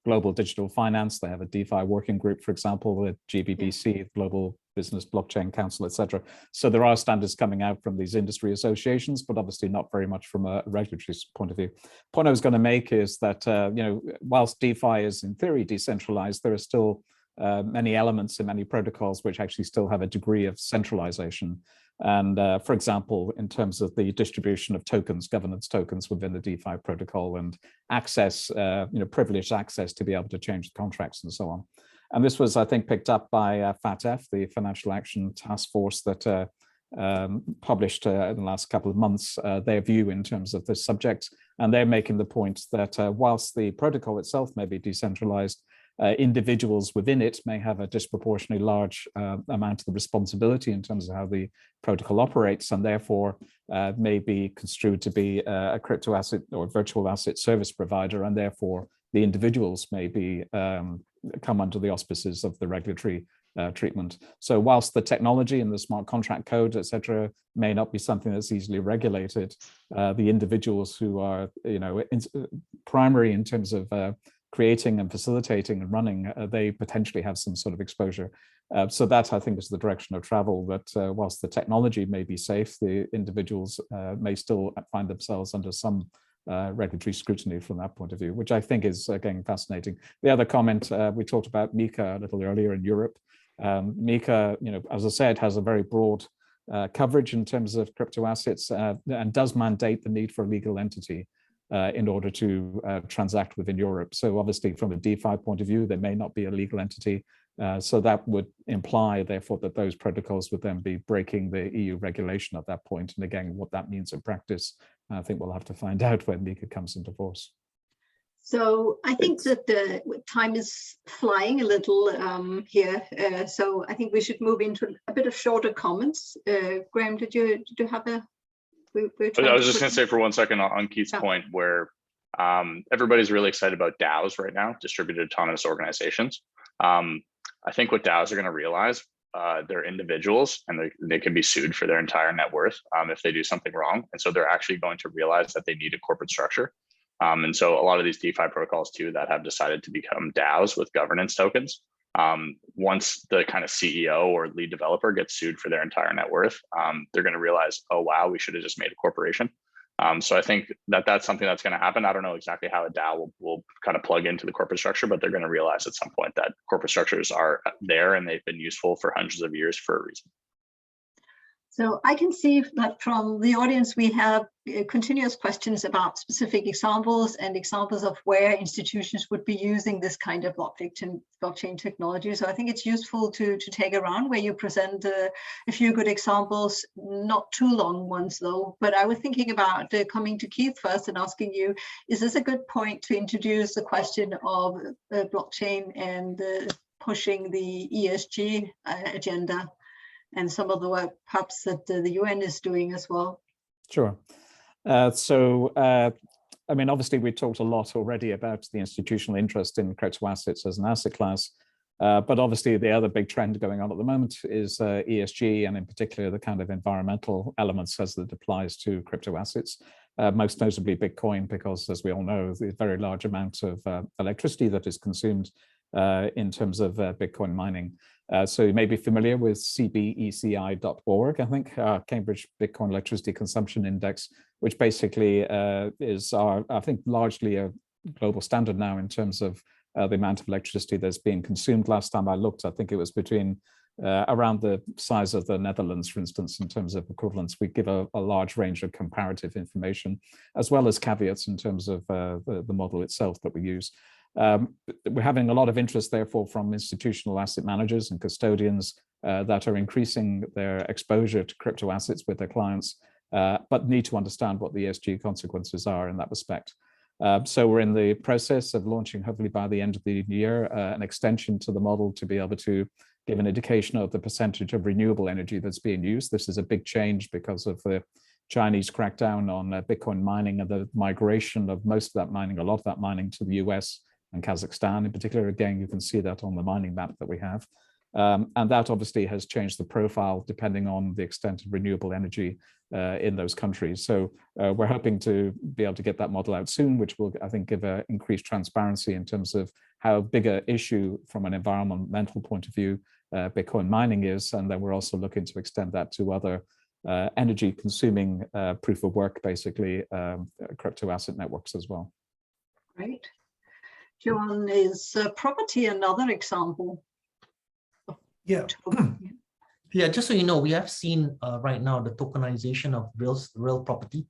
Global Digital Finance. They have a DeFi working group, for example, the GBBC, Global Business Blockchain Council, etc. So there are standards coming out from these industry associations, but obviously not very much from a regulatory point of view. The point I was going to make is that, whilst DeFi is in theory decentralized, there are still many elements in many protocols which actually still have a degree of centralization. And for example, in terms of the distribution of tokens, governance tokens within the DeFi protocol, and access, privileged access to be able to change the contracts and so on. And this was, I think, picked up by FATF, the Financial Action Task Force, that published in the last couple of months their view in terms of this subject. And they're making the point that whilst the protocol itself may be decentralized, individuals within it may have a disproportionately large amount of the responsibility in terms of how the protocol operates, and therefore may be construed to be a crypto asset or virtual asset service provider, and therefore the individuals may be come under the auspices of the regulatory treatment. So whilst the technology and the smart contract code, etc., may not be something that's easily regulated, the individuals who are primary in terms of creating and facilitating and running, they potentially have some sort of exposure. So that, I think, is the direction of travel, that whilst the technology may be safe, the individuals may still find themselves under some regulatory scrutiny from that point of view, which I think is, again, fascinating. The other comment, we talked about MiCA a little earlier in Europe. MiCA, as I said, has a very broad coverage in terms of crypto assets, and does mandate the need for a legal entity in order to transact within Europe. So obviously from a DeFi point of view, there may not be a legal entity. So that would imply, therefore, that those protocols would then be breaking the EU regulation at that point. And again, what that means in practice, I think we'll have to find out when MiCA comes into force. So I think that the time is flying a little here. So I think we should move into a bit of shorter comments. Graeme, did you have a... I was just going to say for 1 second on Keith's point, where everybody's really excited about DAOs right now, distributed autonomous organizations. I think what DAOs are going to realize, they're individuals, and they can be sued for their entire net worth if they do something wrong. And so they're actually going to realize that they need a corporate structure. And so a lot of these DeFi protocols too that have decided to become DAOs with governance tokens, once the kind of CEO or lead developer gets sued for their entire net worth, they're going to realize, oh, wow, we should have just made a corporation. So I think that that's something that's going to happen. I don't know exactly how a DAO will kind of plug into the corporate structure, but they're going to realize at some point that corporate structures are there and they've been useful for hundreds of years for a reason. So I can see that from the audience, we have continuous questions about specific examples and examples of where institutions would be using this kind of blockchain technology. So I think it's useful to take a round where you present a few good examples, not too long ones though. But I was thinking about coming to Keith first and asking you, is this a good point to introduce the question of blockchain and pushing the ESG agenda? And some of the work perhaps that the UN is doing as well. Sure. I mean, obviously we talked a lot already about the institutional interest in crypto assets as an asset class, but obviously the other big trend going on at the moment is ESG, and in particular the kind of environmental elements as it applies to crypto assets, most notably Bitcoin, because as we all know, the very large amount of electricity that is consumed in terms of Bitcoin mining. So you may be familiar with CBDCI.org, I think, Cambridge Bitcoin Electricity Consumption Index, which basically is our, I think, largely a global standard now in terms of the amount of electricity that's being consumed. Last time I looked, I think it was between around the size of the Netherlands, for instance, in terms of equivalence. We give a large range of comparative information, as well as caveats in terms of the model itself that we use. We're having a lot of interest, therefore, from institutional asset managers and custodians that are increasing their exposure to crypto assets with their clients, but need to understand what the ESG consequences are in that respect. So we're in the process of launching, hopefully by the end of the year, an extension to the model to be able to give an indication of the percentage of renewable energy that's being used. This is a big change because of the Chinese crackdown on Bitcoin mining and the migration of most of that mining, a lot of that mining, to the US and Kazakhstan in particular. Again, you can see that on the mining map that we have. And that obviously has changed the profile depending on the extent of renewable energy in those countries. So we're hoping to be able to get that model out soon, which will, I think, give increased transparency in terms of how big an issue from an environmental point of view Bitcoin mining is. And then we're also looking to extend that to other energy consuming proof of work, basically crypto asset networks as well. Great. Johan, is property another example? Yeah. Yeah, just so you know, we have seen right now the tokenization of real property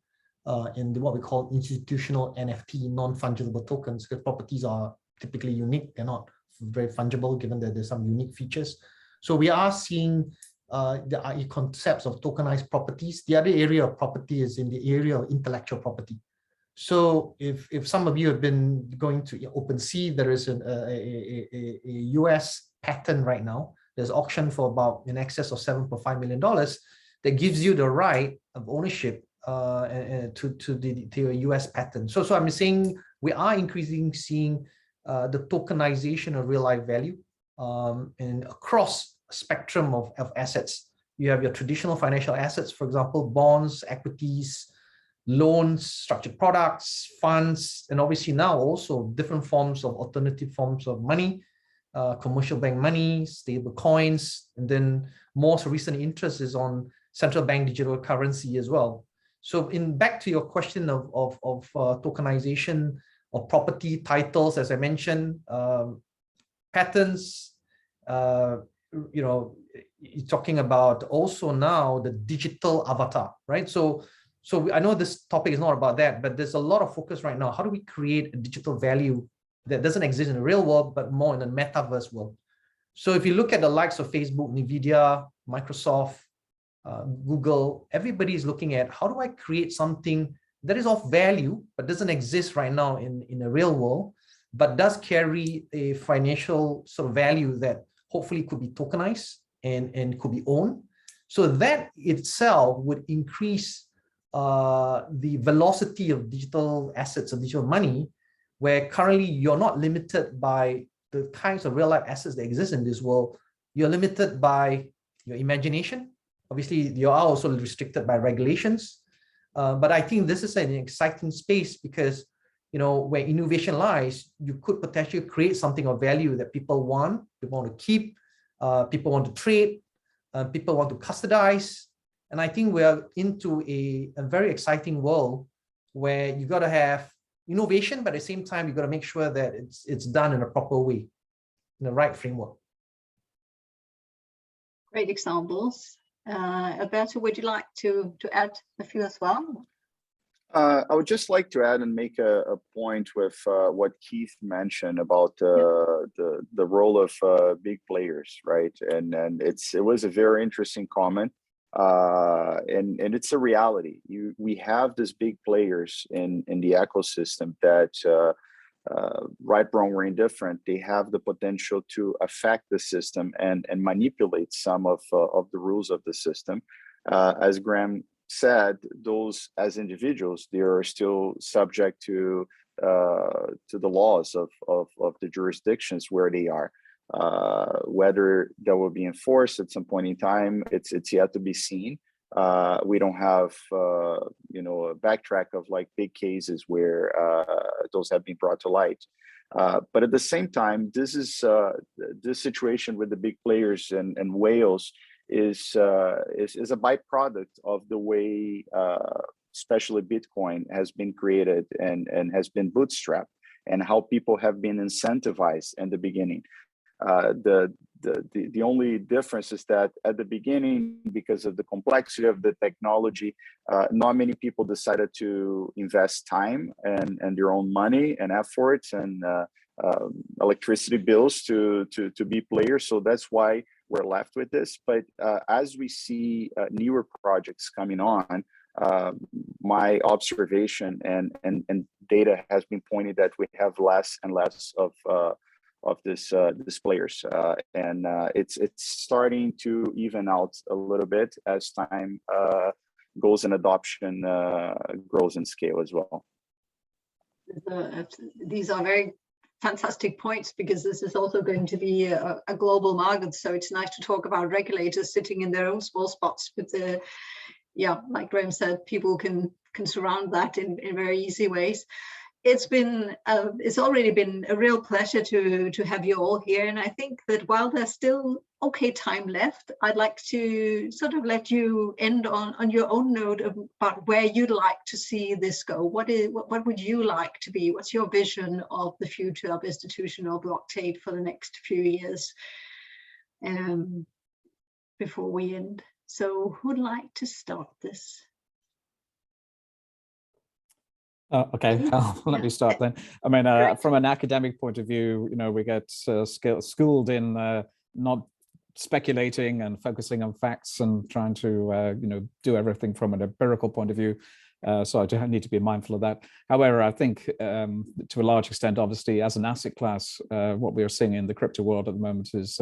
in what we call institutional NFT, non-fungible tokens, because properties are typically unique. They're not very fungible, given that there's some unique features. So we are seeing the concepts of tokenized properties. The other area of property is in the area of intellectual property. So if some of you have been going to OpenSea, there is a US patent right now. There's auction for about in excess of $7.5 million that gives you the right of ownership to a US patent. So I'm saying we are increasing seeing the tokenization of real life value and across a spectrum of assets. You have your traditional financial assets, for example, bonds, equities, loans, structured products, funds, and obviously now also different forms of alternative forms of money, commercial bank money, stable coins, and then most recent interest is on central bank digital currency as well. So back to your question of tokenization of property titles, as I mentioned, patents, you're talking about also now the digital avatar, right? So I know this topic is not about that, but there's a lot of focus right now. How do we create a digital value that doesn't exist in the real world, but more in the metaverse world? So if you look at the likes of Facebook, NVIDIA, Microsoft, Google, everybody is looking at how do I create something that is of value, but doesn't exist right now in the real world, but does carry a financial sort of value that hopefully could be tokenized and could be owned. So that itself would increase the velocity of digital assets or digital money, where currently you're not limited by the kinds of real life assets that exist in this world. You're limited by your imagination. Obviously, you are also restricted by regulations. But I think this is an exciting space because, where innovation lies, you could potentially create something of value that people want to keep, people want to trade, people want to custodize. And I think we're into a very exciting world where you got to have innovation, but at the same time, you got to make sure that it's done in a proper way, in the right framework. Great examples. Alberto, would you like to add a few as well? I would just like to add and make a point with what Keith mentioned about the role of big players, right? And it was a very interesting comment, and it's a reality. We have these big players in the ecosystem that, right, wrong, or indifferent, they have the potential to affect the system and manipulate some of the rules of the system. As Graeme said, those as individuals, they are still subject to the laws of the jurisdictions where they are. Whether that will be enforced at some point in time, it's yet to be seen. We don't have a backtrack of like big cases where those have been brought to light. But at the same time, this situation with the big players and whales is a byproduct of the way especially Bitcoin has been created and has been bootstrapped, and how people have been incentivized in the beginning. The only difference is that at the beginning, because of the complexity of the technology, not many people decided to invest time and their own money and efforts and electricity bills to be players. So that's why we're left with this. But as we see newer projects coming on, my observation and data has been pointing that we have less and less of these players, and it's starting to even out a little bit as time goes and adoption grows in scale as well. These are very fantastic points, because this is also going to be a global market. So it's nice to talk about regulators sitting in their own small spots, but like Graeme said, people can surround that in very easy ways. It's already been a real pleasure to have you all here, and I think that while there's still time left, I'd like to sort of let you end on your own note about where you'd like to see this go. What would you like to be? What's your vision of the future of institutional blockchain for the next few years? Before we end, so who'd like to start this? Okay, let me start then. I mean, from an academic point of view, we get schooled in not speculating and focusing on facts and trying to, do everything from an empirical point of view. So I do need to be mindful of that. However, I think to a large extent, obviously, as an asset class, what we are seeing in the crypto world at the moment is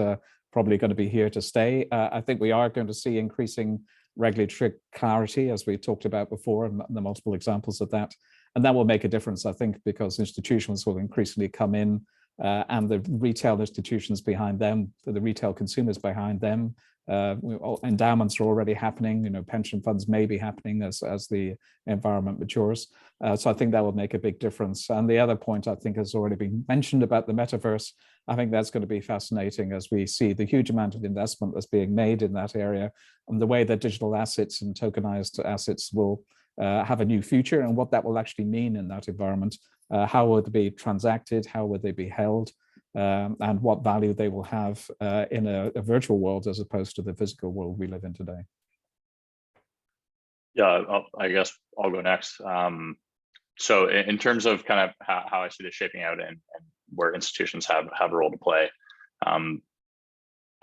probably going to be here to stay. I think we are going to see increasing regulatory clarity, as we talked about before, and the multiple examples of that. And that will make a difference, I think, because institutions will increasingly come in, and the retail institutions behind them, the retail consumers behind them. Endowments are already happening, pension funds may be happening as the environment matures. So I think that will make a big difference. And the other point I think has already been mentioned about the metaverse. I think that's going to be fascinating as we see the huge amount of investment that's being made in that area, and the way that digital assets and tokenized assets will have a new future, and what that will actually mean in that environment. How will they be transacted? How will they be held? And what value they will have in a virtual world as opposed to the physical world we live in today. Yeah, I guess I'll go next. So in terms of kind of how I see this shaping out and where institutions have a role to play,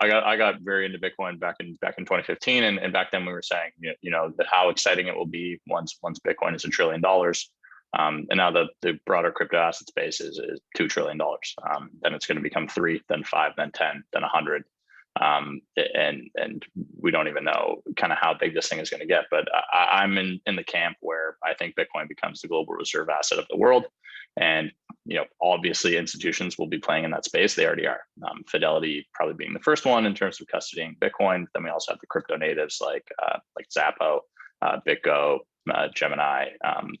I got very into Bitcoin back in 2015, and back then we were saying that how exciting it will be once Bitcoin is $1 trillion. And now the broader crypto asset space is $2 trillion. Then it's going to become 3, then 5, then 10, then 100. And we don't even know kind of how big this thing is going to get. But I'm in the camp where I think Bitcoin becomes the global reserve asset of the world. And obviously institutions will be playing in that space. They already are. Fidelity probably being the first one in terms of custodying Bitcoin. Then we also have the crypto natives like Zappo, BitGo, Gemini,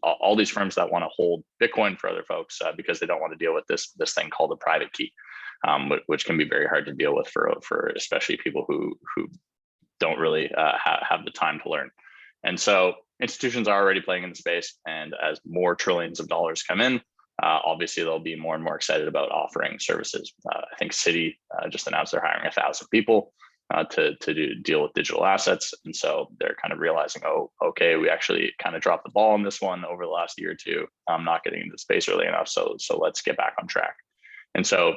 all these firms that want to hold Bitcoin for other folks because they don't want to deal with this thing called a private key, which can be very hard to deal with for especially people who don't really have the time to learn. And so institutions are already playing in the space, and as more trillions of dollars come in, obviously they'll be more and more excited about offering services. I think Citi just announced they're hiring 1,000 people. to deal with digital assets. And so they're kind of realizing, oh, okay, we actually kind of dropped the ball on this one over the last year or two. I'm not getting into the space early enough. So let's get back on track. And so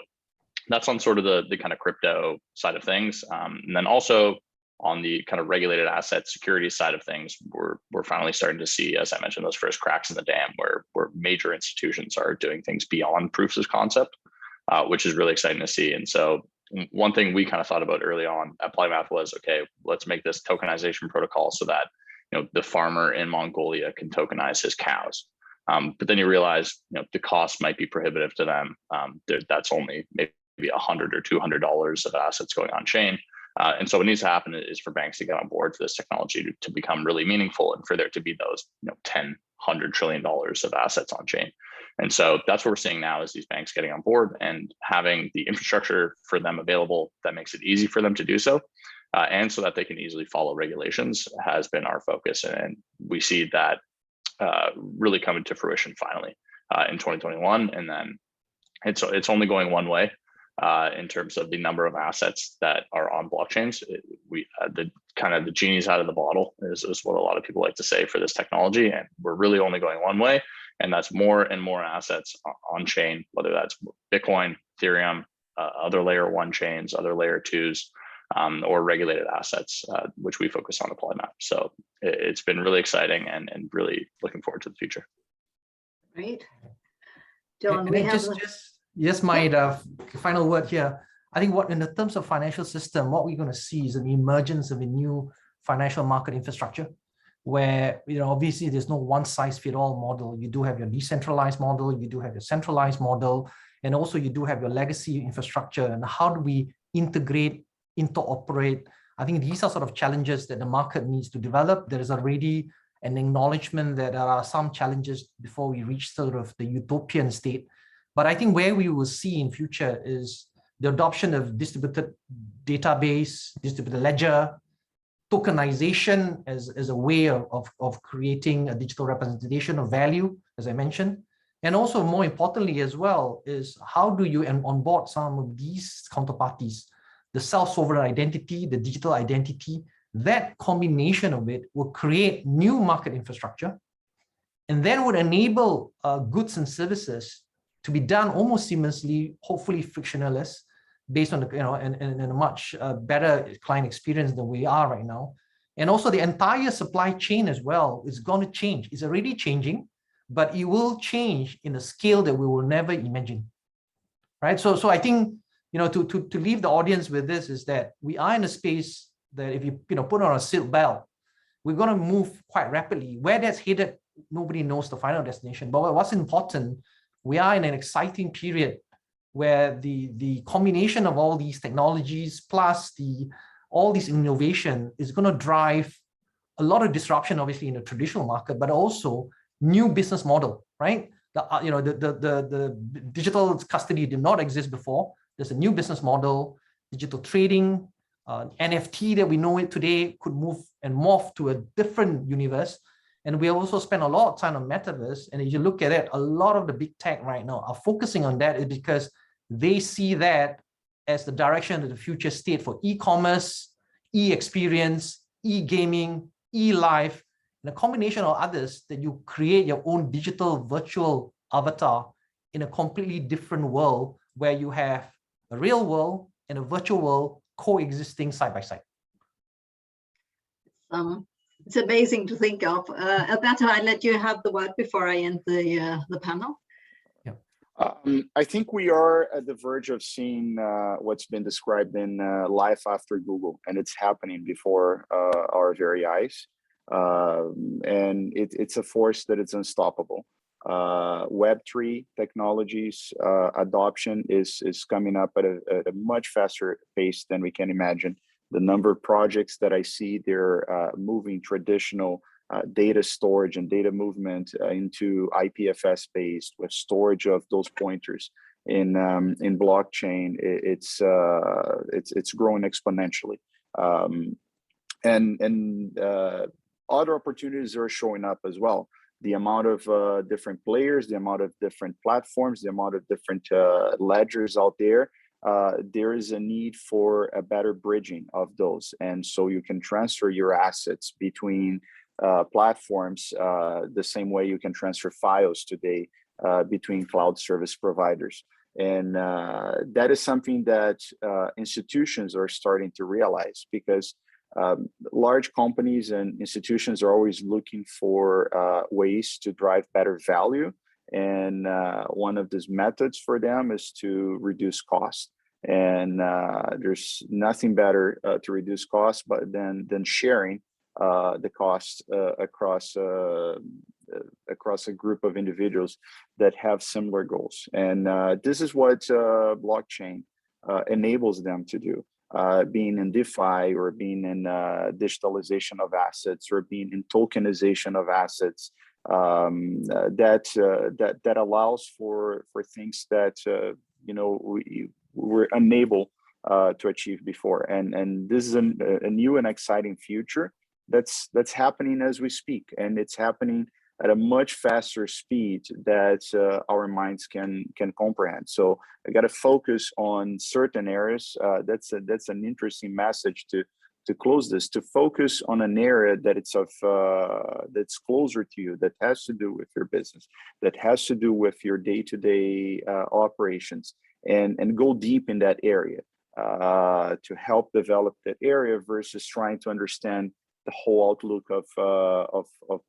that's on sort of the kind of crypto side of things. And then also on the kind of regulated asset security side of things, we're finally starting to see, as I mentioned, those first cracks in the dam where major institutions are doing things beyond proofs of concept, which is really exciting to see. And so one thing we kind of thought about early on at Polymath was, okay, let's make this tokenization protocol so that the farmer in Mongolia can tokenize his cows. But then you realize the cost might be prohibitive to them. That's only maybe $100 or $200 of assets going on chain. And so what needs to happen is for banks to get on board for this technology to become really meaningful and for there to be those 10, $100 trillion of assets on chain. And so that's what we're seeing now is these banks getting on board and having the infrastructure for them available that makes it easy for them to do so. And so that they can easily follow regulations has been our focus. And we see that really coming to fruition finally in 2021. And then it's only going one way in terms of the number of assets that are on blockchains. The genie's out of the bottle is what a lot of people like to say for this technology. And we're really only going one way. And that's more and more assets on chain, whether that's Bitcoin, Ethereum, other layer 1 chains, other layer 2s, or regulated assets, which we focus on at Polymath. So it's been really exciting and really looking forward to the future. Great. John, we have just my final word here. I think in the terms of financial system, what we're going to see is an emergence of a new financial market infrastructure where, obviously there's no one size fit all model. You do have your decentralized model, you do have your centralized model, and also you do have your legacy infrastructure. And how do we integrate, interoperate? I think these are sort of challenges that the market needs to develop. There is already an acknowledgement that there are some challenges before we reach sort of the utopian state. But I think where we will see in future is the adoption of distributed database, distributed ledger, tokenization as a way of creating a digital representation of value, as I mentioned. And also more importantly as well is how do you onboard some of these counterparties, the self-sovereign identity, the digital identity, that combination of it will create new market infrastructure and then would enable goods and services to be done almost seamlessly, hopefully frictionless, based on and a much better client experience than we are right now. And also the entire supply chain as well is going to change. It's already changing, but it will change in a scale that we will never imagine, right? So I think, to leave the audience with this is that we are in a space that if you put on a seat belt, we're going to move quite rapidly. Where that's headed, nobody knows the final destination. But what's important, we are in an exciting period where the combination of all these technologies plus all this innovation is going to drive a lot of disruption, obviously, in the traditional market, but also new business model, right? The digital custody did not exist before. There's a new business model, digital trading, NFT that we know it today could move and morph to a different universe. And we also spend a lot of time on metaverse. And if you look at it, a lot of the big tech right now are focusing on that is because they see that as the direction of the future state for e-commerce, e-experience, e-gaming, e-life, and a combination of others that you create your own digital virtual avatar in a completely different world where you have a real world and a virtual world coexisting side by side. It's amazing to think of. Alberto, I let you have the word before I end the panel. I think we are at the verge of seeing what's been described in life after Google, and it's happening before our very eyes. And it's a force that is unstoppable. Web3 technologies adoption is coming up at a much faster pace than we can imagine. The number of projects that I see, they're moving traditional data storage and data movement into IPFS based with storage of those pointers in blockchain. It's growing exponentially, and other opportunities are showing up as well. The amount of different players, the amount of different platforms, the amount of different ledgers out there there is a need for a better bridging of those. And so you can transfer your assets between platforms the same way you can transfer files today between cloud service providers. And that is something that institutions are starting to realize, because large companies and institutions are always looking for ways to drive better value. And one of these methods for them is to reduce cost. And there's nothing better to reduce costs than sharing the cost across a group of individuals that have similar goals. And this is what blockchain enables them to do. Being in DeFi, or being in digitalization of assets, or being in tokenization of assets, that allows for things that we were unable to achieve before. And this is a new and exciting future that's happening as we speak, and it's happening at a much faster speed that our minds can comprehend. So I got to focus on certain areas. That's an interesting message to close this, to focus on an area that it's that's closer to you, that has to do with your business, that has to do with your day-to-day operations, and go deep in that area to help develop that area, versus trying to understand the whole outlook of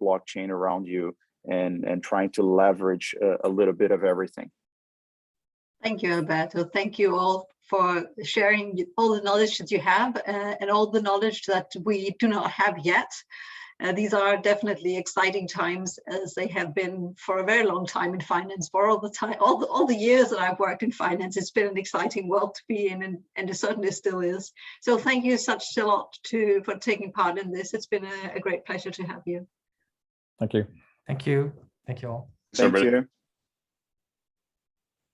blockchain around you, and trying to leverage a little bit of everything. Thank you, Alberto. Thank you all for sharing all the knowledge that you have, and all the knowledge that we do not have yet. These are definitely exciting times, as they have been for a very long time in finance. For all the years that I've worked in finance, it's been an exciting world to be in, and it certainly still is. So thank you such a lot for taking part in this. It's been a great pleasure to have you. Thank you. Thank you. Thank you all. Thank you.